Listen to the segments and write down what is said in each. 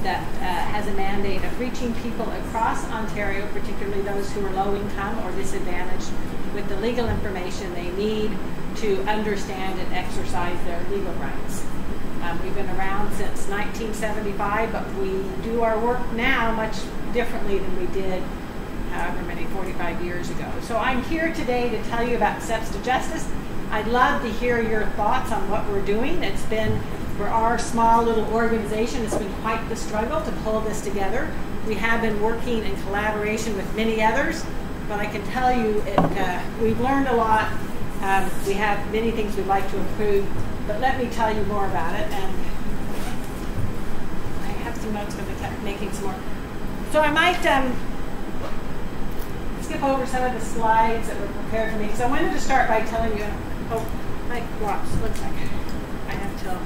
that has a mandate of reaching people across Ontario, particularly those who are low income or disadvantaged, with the legal information they need to understand and exercise their legal rights. We've been around since 1975, but we do our work now much differently than we did however many, 45 years ago. So I'm here today to tell you about Steps to Justice. I'd love to hear your thoughts on what we're doing. It's been, for our small little organization, it's been quite the struggle to pull this together. We have been working in collaboration with many others, but I can tell you we've learned a lot. We have many things we'd like to improve, but let me tell you more about it. And I have some notes for making some more. So I might skip over some of the slides that were prepared for me. So I wanted to start by telling you, oh, my watch, looks like I have till.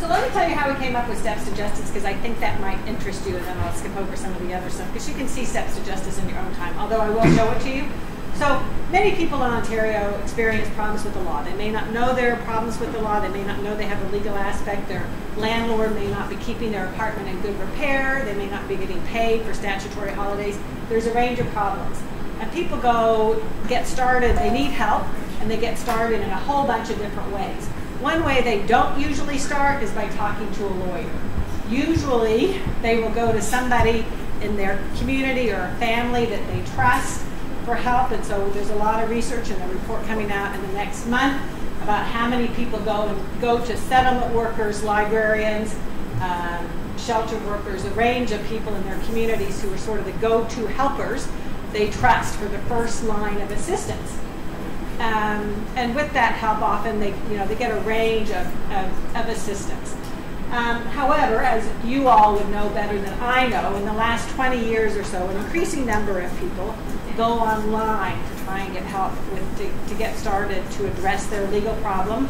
So let me tell you how we came up with Steps to Justice, because I think that might interest you, and then I'll skip over some of the other stuff, because you can see Steps to Justice in your own time, although I will show it to you. So many people in Ontario experience problems with the law. They may not know there are problems with the law. They may not know they have a legal aspect. Their landlord may not be keeping their apartment in good repair. They may not be getting paid for statutory holidays. There's a range of problems. And people get started, they need help, and they get started in a whole bunch of different ways. One way they don't usually start is by talking to a lawyer. Usually, they will go to somebody in their community or a family that they trust for help, and so there's a lot of research and a report coming out in the next month about how many people go to settlement workers, librarians, shelter workers, a range of people in their communities who are sort of the go-to helpers they trust for the first line of assistance. And with that help, often they get a range of assistance. However, as you all would know better than I know, in the last 20 years or so, an increasing number of people go online to try and get help to get started to address their legal problem.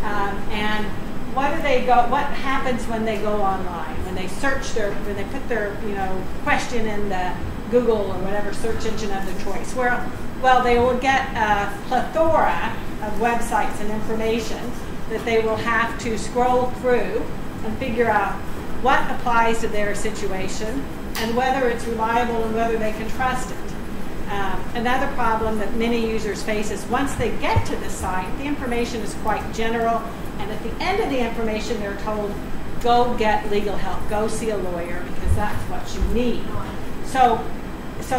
And what happens when they go online? When they when they put their question in the Google or whatever search engine of their choice, well, they will get a plethora of websites and information that they will have to scroll through and figure out what applies to their situation and whether it's reliable and whether they can trust it. Another problem that many users face is once they get to the site, the information is quite general, and at the end of the information they're told, go get legal help, go see a lawyer, because that's what you need. So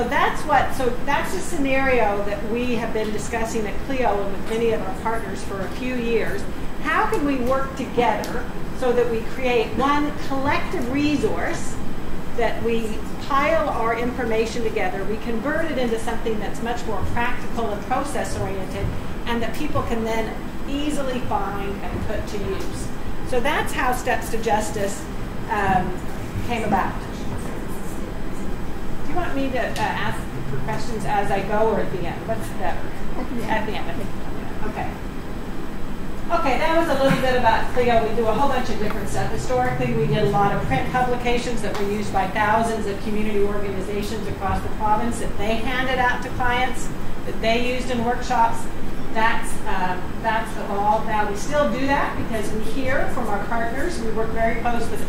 that's a scenario that we have been discussing at CLEO and with many of our partners for a few years. How can we work together so that we create one collective resource that we pile our information together, we convert it into something that's much more practical and process-oriented, and that people can then easily find and put to use. So that's how Steps to Justice came about. Do you want me to ask for questions as I go or at the end? What's better? At the end, I think. Okay. Okay, that was a little bit about CLEO. We do a whole bunch of different stuff. Historically, we did a lot of print publications that were used by thousands of community organizations across the province that they handed out to clients, that they used in workshops. That's evolved. Now, we still do that because we hear from our partners. We work very close with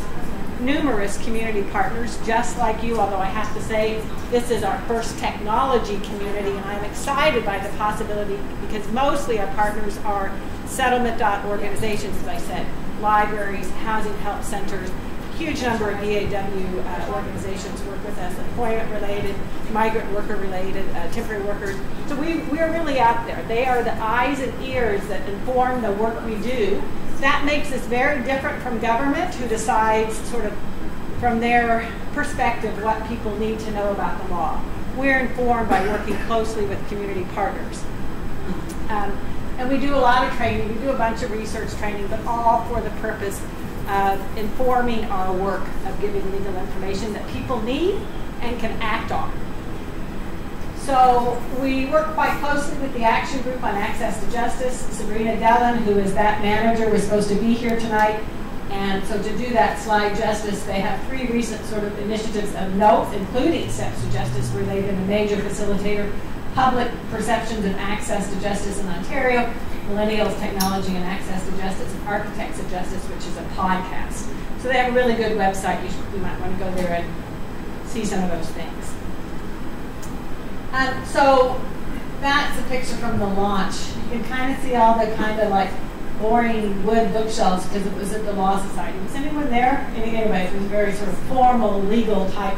numerous community partners, just like you, although I have to say this is our first technology community, and I'm excited by the possibility because mostly our partners are settlement organizations, as I said, libraries, housing help centers. A huge number of BAW organizations work with us, employment-related, migrant worker-related, temporary workers. So we're really out there. They are the eyes and ears that inform the work we do. That makes us very different from government, who decides sort of from their perspective what people need to know about the law. We're informed by working closely with community partners. And we do a lot of training. We do a bunch of research training, but all for the purpose of informing our work of giving legal information that people need and can act on. So we work quite closely with the Action Group on Access to Justice. Sabrina Dellin, who is that manager, was supposed to be here tonight. And so to do that slide justice, they have 3 recent sort of initiatives of note, including Steps to Justice, where they've been a major facilitator. Public Perceptions of Access to Justice in Ontario, Millennials, Technology and Access to Justice, and Architects of Justice, which is a podcast. So they have a really good website. You might want to go there and see some of those things. So that's a picture from the launch. You can kind of see all the kind of like boring wood bookshelves because it was at the Law Society. Was anyone there? Anyway, it was a very sort of formal, legal type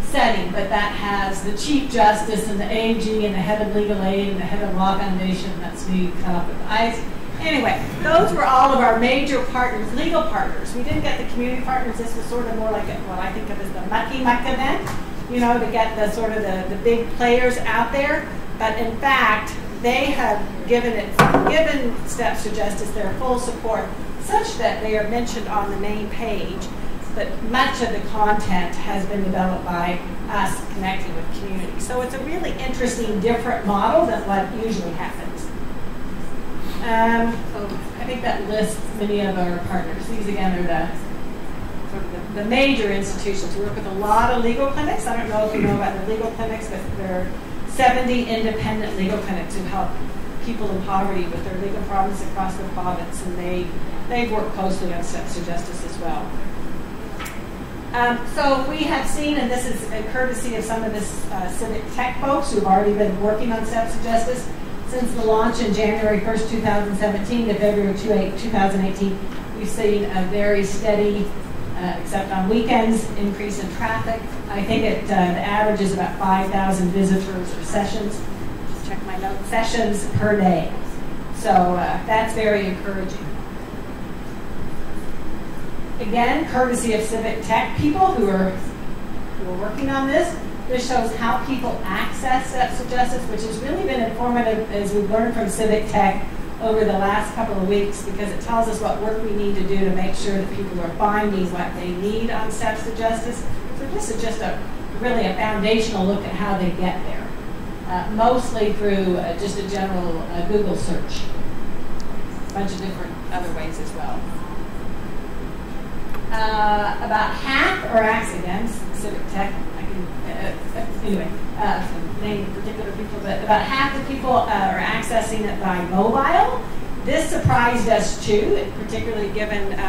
setting, but that has the Chief Justice and the AG and the head of legal aid and the head of Law Foundation. That's me cut off with the eyes. Anyway, those were all of our major partners, legal partners. We didn't get the community partners. This was sort of more like what I think of as the mucky muck event, you know, to get the sort of the big players out there. But in fact, they have given Steps to Justice their full support, such that they are mentioned on the main page. But much of the content has been developed by us connecting with community. So it's a really interesting, different model than what usually happens. So I think that lists many of our partners. These again are the sort of the major institutions. We work with a lot of legal clinics. I don't know if you know about the legal clinics, but there are 70 independent legal clinics who help people in poverty with their legal problems across the province, and they work closely on Steps to Justice as well. So we have seen, and this is a courtesy of some of the civic tech folks who've already been working on Steps to Justice since the launch in January 1st, 2017 to February 2018. We've seen a very steady, except on weekends, increase in traffic. I think the average is about 5,000 visitors or sessions. Just check my notes. Sessions per day. So that's very encouraging. Again, courtesy of civic tech people who are working on this. This shows how people access Steps to Justice, which has really been informative as we've learned from civic tech over the last couple of weeks, because it tells us what work we need to do to make sure that people are finding what they need on Steps to Justice. So this is just really a foundational look at how they get there, mostly through just a general Google search. A bunch of different other ways as well. About half are again, civic tech. I can anyway name particular people, but about half the people are accessing it by mobile. This surprised us too, particularly given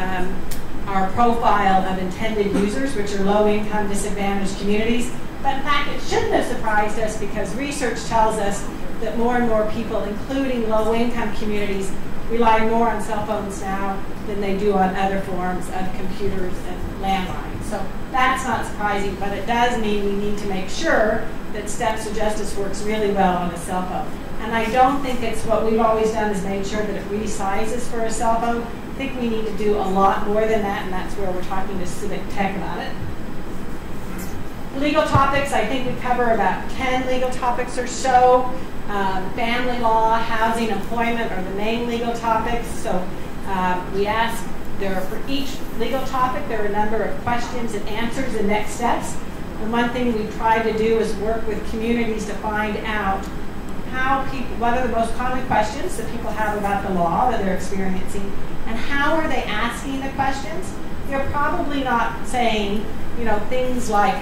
our profile of intended users, which are low-income, disadvantaged communities. But in fact, it shouldn't have surprised us because research tells us that more and more people, including low-income communities, rely more on cell phones now than they do on other forms of computers and landlines. So that's not surprising, but it does mean we need to make sure that Steps to Justice works really well on a cell phone. And I don't think it's what we've always done is made sure that it resizes for a cell phone. I think we need to do a lot more than that, and that's where we're talking to civic tech about it. Legal topics, I think we cover about 10 legal topics or so. Family law, housing, employment are the main legal topics. So we ask, for each legal topic, there are a number of questions and answers and next steps. And one thing we try to do is work with communities to find out what are the most common questions that people have about the law that they're experiencing, and how are they asking the questions. They're probably not saying, things like,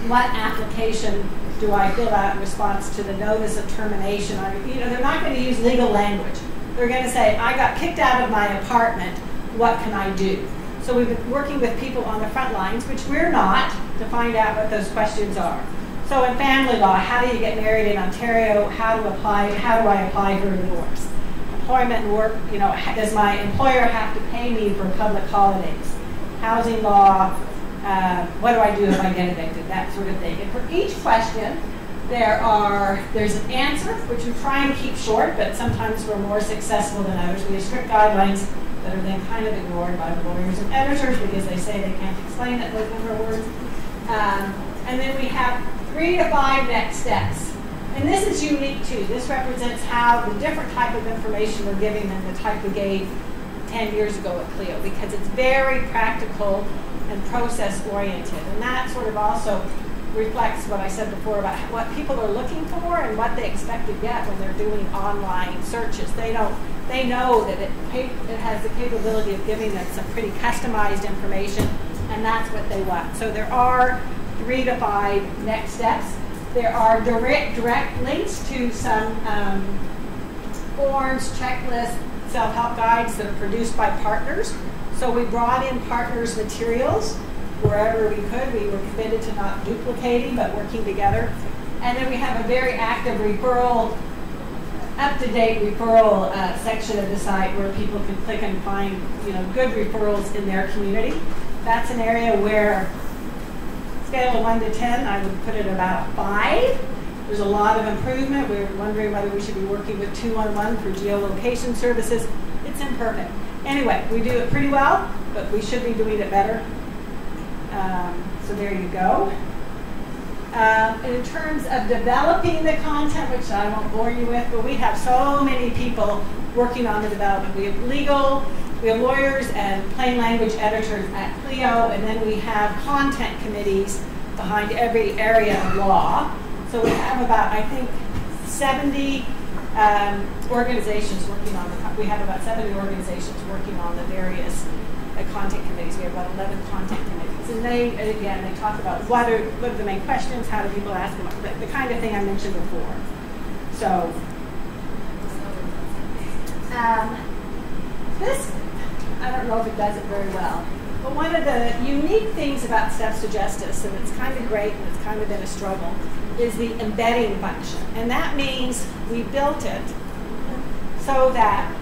what application do I fill out in response to the notice of termination? They're not going to use legal language. They're going to say, I got kicked out of my apartment, what can I do? So we've been working with people on the front lines, which we're not, to find out what those questions are. So in family law, how do you get married in Ontario? How do I apply for a divorce? Employment and work, does my employer have to pay me for public holidays? Housing law, what do I do if I get evicted? That sort of thing. And for each question, there's an answer, which we try and keep short, but sometimes we're more successful than others. We have strict guidelines that are then kind of ignored by the lawyers and editors because they say they can't explain it with number of words. And then we have 3 to 5 next steps. And this is unique too. This represents how the different type of information we're giving than the type we gave 10 years ago at CLEO, because it's very practical and process-oriented. And that sort of also reflects what I said before about what people are looking for and what they expect to get when they're doing online searches. They know that it has the capability of giving them some pretty customized information, and that's what they want. So there are 3 to 5 next steps. There are direct links to some forms, checklists, self-help guides that are produced by partners. So we brought in partners' materials wherever we could. We were committed to not duplicating, but working together. And then we have a very active referral, up-to-date referral section of the site where people can click and find, good referrals in their community. That's an area where, scale of 1 to 10, I would put it about a 5. There's a lot of improvement. We were wondering whether we should be working with 211 for geolocation services. It's imperfect. Anyway, we do it pretty well, but we should be doing it better. So there you go. In terms of developing the content, which I won't bore you with, but we have so many people working on the development. We have we have lawyers and plain language editors at CLEO, and then we have content committees behind every area of law. So we have about, I think, 70 organizations working on we have about 70 organizations working on the various content committees. We have about 11 content committees. And they talk about what are the main questions, how do people ask them, the kind of thing I mentioned before. So, this, I don't know if it does it very well, but one of the unique things about Steps to Justice, and it's kind of great and it's kind of been a struggle, is the embedding function. And that means we built it so that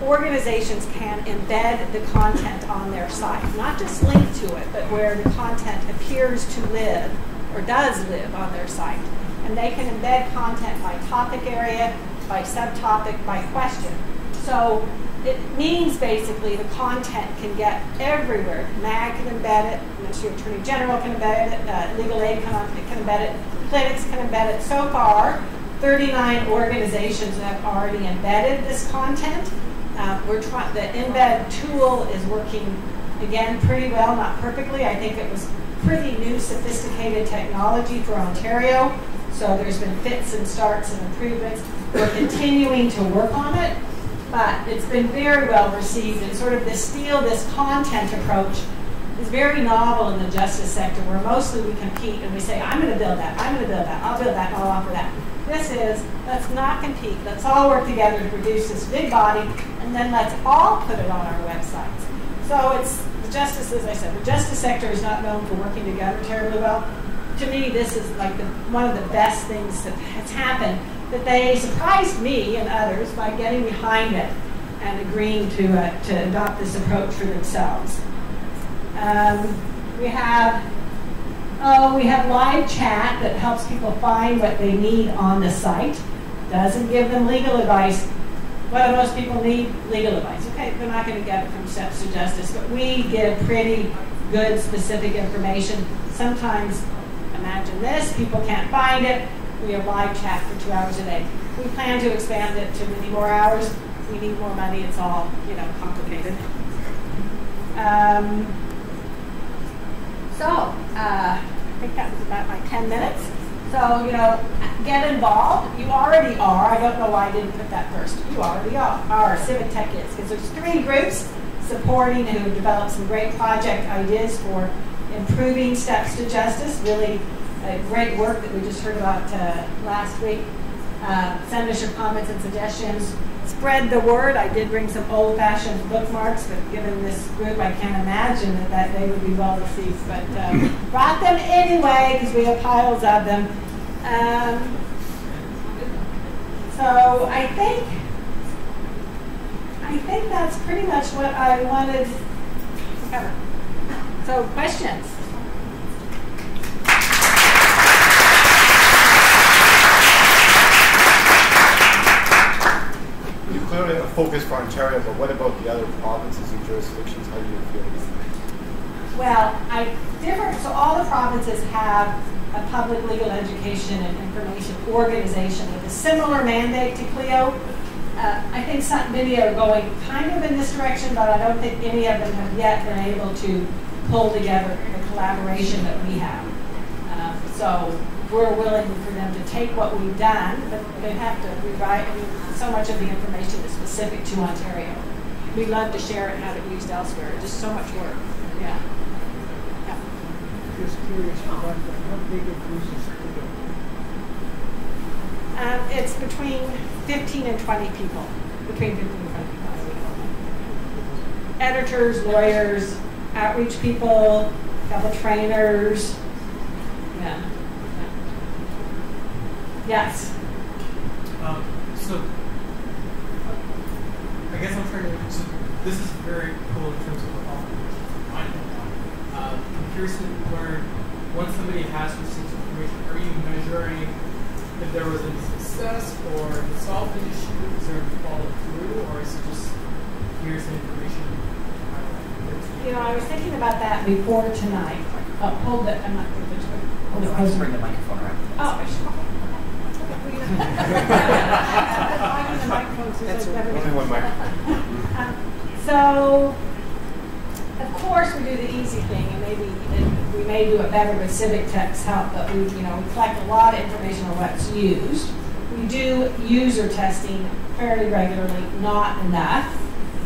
organizations can embed the content on their site, not just link to it, but where the content appears to live or does live on their site. And they can embed content by topic area, by subtopic, by question. So it means basically the content can get everywhere. MAG can embed it, Ministry of Attorney General can embed it, Legal Aid can embed it, clinics can embed it. So far, 39 organizations have already embedded this content. The embed tool is working, again, pretty well, not perfectly. I think it was pretty new, sophisticated technology for Ontario. So there's been fits and starts and improvements. We're continuing to work on it, but it's been very well received. And sort of this content approach is very novel in the justice sector, where mostly we compete and we say, I'm going to build that, I'm going to build that, I'll build that, I'll offer that. This is, let's not compete, let's all work together to produce this big body, and then let's all put it on our websites. So it's, the justice, as I said, the justice sector is not known for working together terribly well. To me, this is like one of the best things that has happened, that they surprised me and others by getting behind it and agreeing to adopt this approach for themselves. We have live chat that helps people find what they need on the site. Doesn't give them legal advice. What do most people need? Legal advice. Okay, they're not going to get it from Steps to Justice, but we give pretty good, specific information. Sometimes, imagine this, people can't find it. We have live chat for 2 hours a day. We plan to expand it to many more hours. We need more money. It's all, complicated. I think that was about my 10 minutes. So, get involved. You already are. I don't know why I didn't put that first. You already are. Civic Tech is, because there's 3 groups supporting who have developed some great project ideas for improving Steps to Justice. Really great work that we just heard about last week. Send us your comments and suggestions. Spread the word. I did bring some old-fashioned bookmarks, but given this group, I can't imagine that they would be well received. But brought them anyway because we have piles of them. So I think that's pretty much what I wanted to cover. So questions? Clearly a focus for Ontario, but what about the other provinces and jurisdictions? How do you feel about that? So all the provinces have a public legal education and information organization with a similar mandate to CLEO. I think many are going kind of in this direction, but I don't think any of them have yet been able to pull together the collaboration that we have. So we're willing for them to take what we've done, but they have to rewrite. So much of the information is specific to Ontario. We love to share it and have it used elsewhere. Just so much work. Yeah. Just curious, how big of use is CLEO? It's between 15 and 20 people. Between 15 and 20 people. Editors, lawyers, outreach people, couple trainers. Yeah. Yes. So I guess I'm trying to. So this is very cool in terms of what I'm curious to learn. Once somebody has received information, are you measuring if there was any success or to solve the issue? Is there any follow through, or is it just here's the information? You know, I was thinking about that before tonight. Oh, hold it. I'm not going to do it. No, I just bring the microphone around. Oh, I should. Only one microphone. So, of course, we do the easy thing, and we may do it better with Civic Tech's help. But we collect a lot of information on what's used. We do user testing fairly regularly, not enough.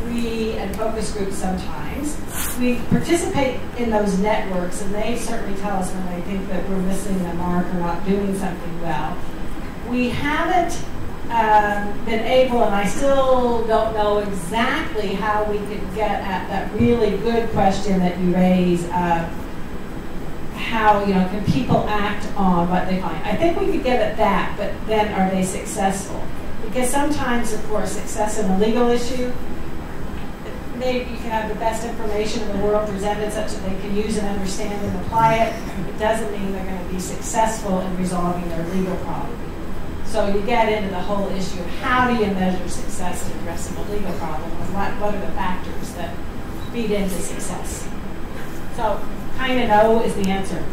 And focus groups sometimes. We participate in those networks, and they certainly tell us when they think that we're missing the mark or not doing something well. We haven't been able, and I still don't know exactly how we could get at that really good question that you raise of how, can people act on what they find. I think we could get at that, but then are they successful? Because sometimes, of course, success in a legal issue, maybe you can have the best information in the world presented such that they can use and understand and apply it. It doesn't mean they're going to be successful in resolving their legal problem. So you get into the whole issue of how do you measure success in addressing a legal problem, and what are the factors that feed into success. So kind of no is the answer.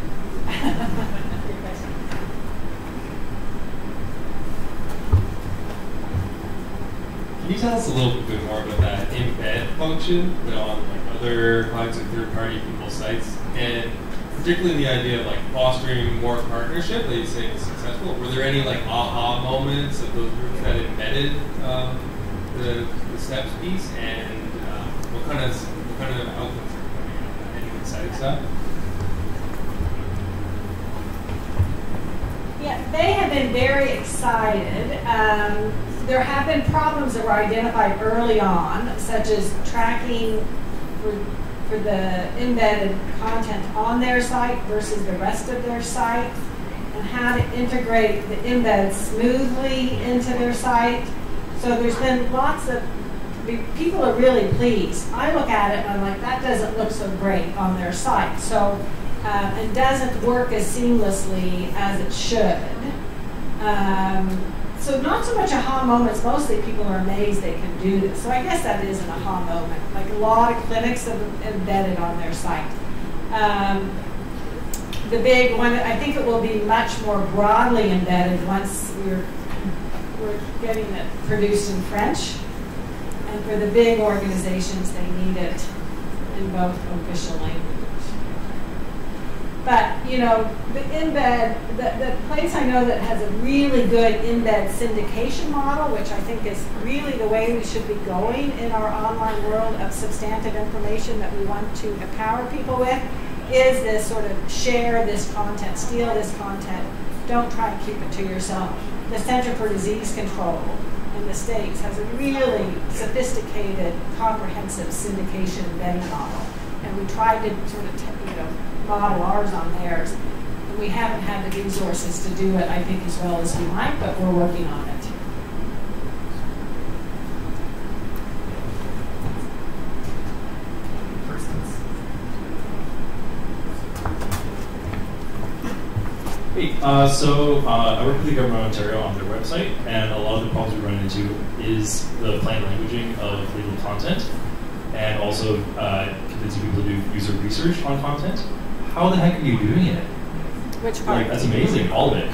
Can you tell us a little bit more about that embed function on other kinds of third-party people's sites, and particularly the idea of fostering more partnership that you say is successful? Were there any aha moments of those groups that embedded the steps piece, and what kind of outcomes are coming out of that? Any exciting stuff? Yeah, they have been very excited. There have been problems that were identified early on, such as tracking for the embedded content on their site versus the rest of their site, and how to integrate the embed smoothly into their site. So there's been lots of, people are really pleased. I look at it and I'm like, that doesn't look so great on their site. So it doesn't work as seamlessly as it should. So not so much aha moments, mostly people are amazed they can do this. So I guess that is an aha moment. A lot of clinics have embedded on their site. The big one, I think it will be much more broadly embedded once we're getting it produced in French. And for the big organizations, they need it in both official languages. But, the embed, the place I know that has a really good embed syndication model, which I think is really the way we should be going in our online world of substantive information that we want to empower people with, is this sort of share this content, steal this content, don't try and keep it to yourself. The Center for Disease Control in the States has a really sophisticated, comprehensive syndication embedding model. And we tried to sort of, model ours on theirs. And we haven't had the resources to do it, I think, as well as we might, but we're working on it. Hey, I work with the government of Ontario on their website, and a lot of the problems we run into is the plain languaging of legal content, and also convincing people to do user research on content. How the heck are you doing it? Which part? That's amazing, all of it.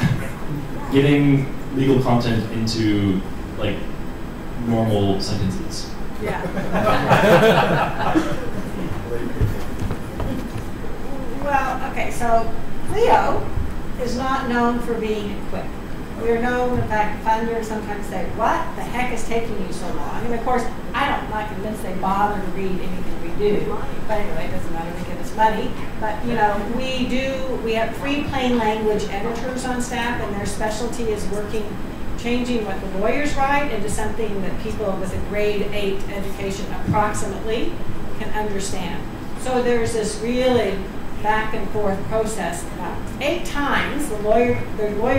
Getting legal content into normal sentences. Yeah. Well, okay, so CLEO is not known for being quick. We are known, in fact, Factfinder sometimes say, what the heck is taking you so long? And of course, I'm not convinced they bother to read anything we do. But anyway, it doesn't matter, they give us money. But you know, we have 3 plain language editors on staff, and their specialty is changing what the lawyers write into something that people with a grade 8 education approximately can understand. So there's this really back and forth process. About 8 times the lawyer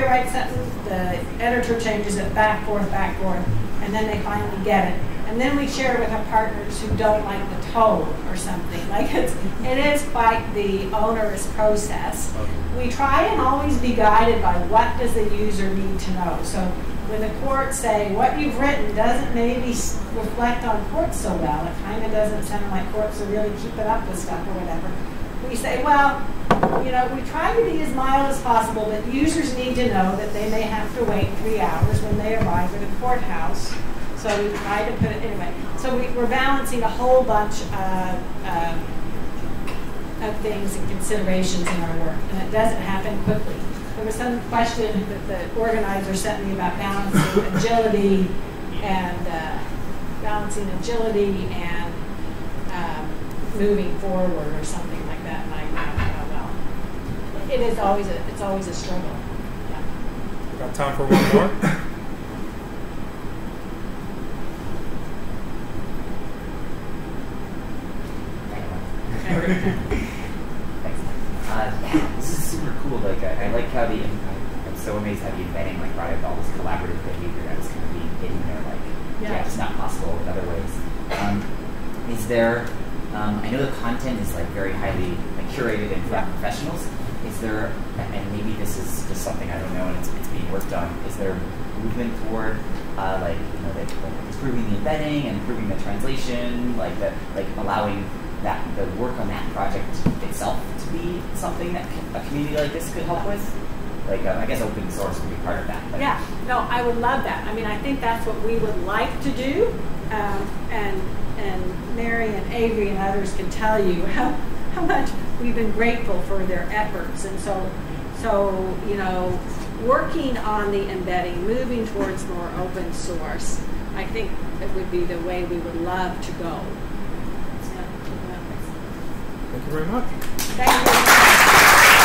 writes sentence, the editor changes it back, forth, and then they finally get it. And then we share it with our partners who don't like the tone or something. Like it is quite the onerous process. We try and always be guided by what does the user need to know. So when the courts say what you've written doesn't maybe reflect on courts so well, it kind of doesn't sound like courts are really keeping up with stuff or whatever. We say, well, you know, we try to be as mild as possible, but users need to know that they may have to wait 3 hours when they arrive at a courthouse. So we try to put it, anyway. So we're balancing a whole bunch of things and considerations in our work, and it doesn't happen quickly. There was some question that the organizer sent me about balancing agility and moving forward or something like that. And I don't know. It's always a struggle. Yeah. We've got time for one more. Yeah, this is super cool. Like, I like how I'm so amazed how the embedding like brought in all this collaborative behavior that was kind of being hidden there. Like, yeah, it's not possible in other ways. Is there? I know the content is like very highly like, curated and for professionals. Is there? And maybe this is just something I don't know, and it's being worked on. Is there movement toward improving the embedding and improving the translation, like allowing that the work on that project itself to be something that a community like this could help with? Like, I guess open source would be part of that. But. Yeah, no, I would love that. I mean, I think that's what we would like to do, and Mary and Avery and others can tell you how much we've been grateful for their efforts. And so you know, working on the embedding, moving towards more open source, I think it would be the way we would love to go. Thank you very much. Thank you.